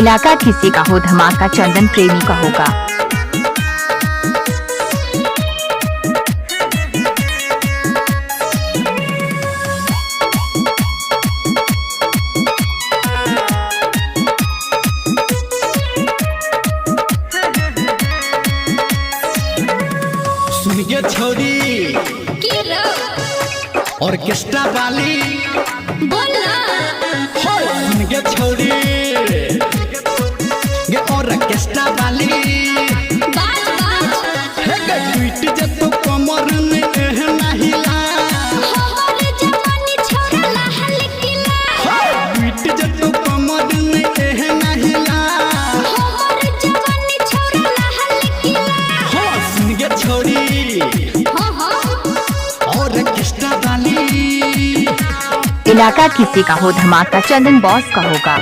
इलाका किसी का हो, धमाका चंदन प्रेमी का होगा। सुन के छोरी ऑर्केस्ट्रा वाली बोला सुन के छोरी ये ऑर्केस्ट्रा वाली बाज हे गे ट्वीट जे तो कमर में हिला हमारे जवानी छोरा लहल किला ट्वीट जे तो कमर में हिला हमारे जवानी छोरा लहल किला सुन के छोरी ऑर्केस्ट्रा वाली इलाका किसी का हो, धमाका चंदन बॉस का होगा।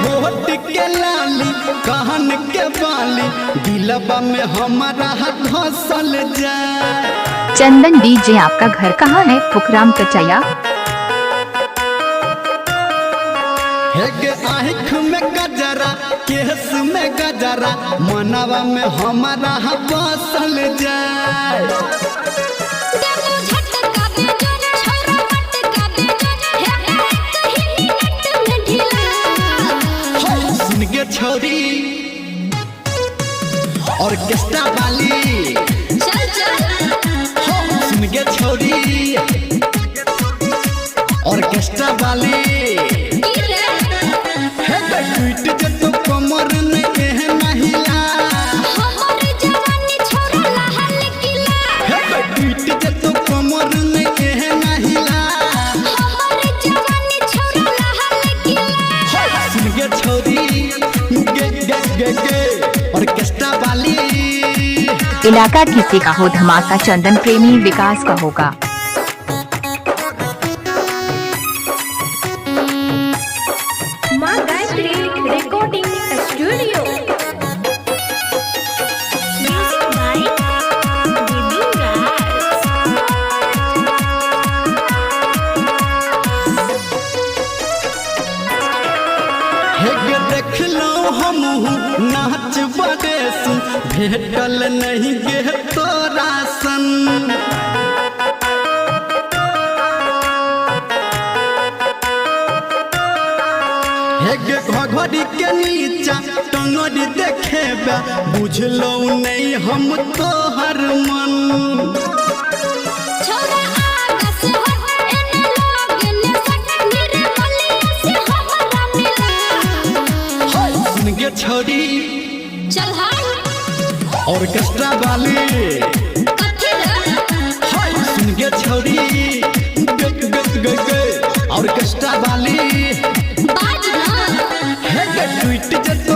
होट के लाली कहन के बाली दिलबा में हमारा हाथ धसल जाए। चंदन डीजे आपका घर कहाँ है? फुकराम कचैया। आँख में गजरा केस में गजरा मनवा में हमारा हाथ बसल जाए। सुन के छोरी ऑर्केस्ट्रा वाली सुन के छोरी ऑर्केस्ट्रा वाली ट्वीट जे तो कमर में हिला ट्वीट जे तो कमर में हिला सुन के छोरी गे ऑर्केस्ट्रा वाली इलाका किसी का हो, धमाका चंदन प्रेमी विकास का होगा। Maa Gayatri recording studio music by दीदी हे देख लो हम नाच बदेस भेटल नहीं गे तोरा सन। हे गे घड़ी के नीचा टंगड़ी देखे बुझलो नहीं हम तोहर मन। छोरा आगा से हट एने लोग ने सट मेरे बलिया से हमारा मिला सुन के छोरी चल हाय ऑर्केस्ट्रा वाली कथी रे सुन के छोरी ऑर्केस्ट्रा वाली बाज ना ट्वीट जे तो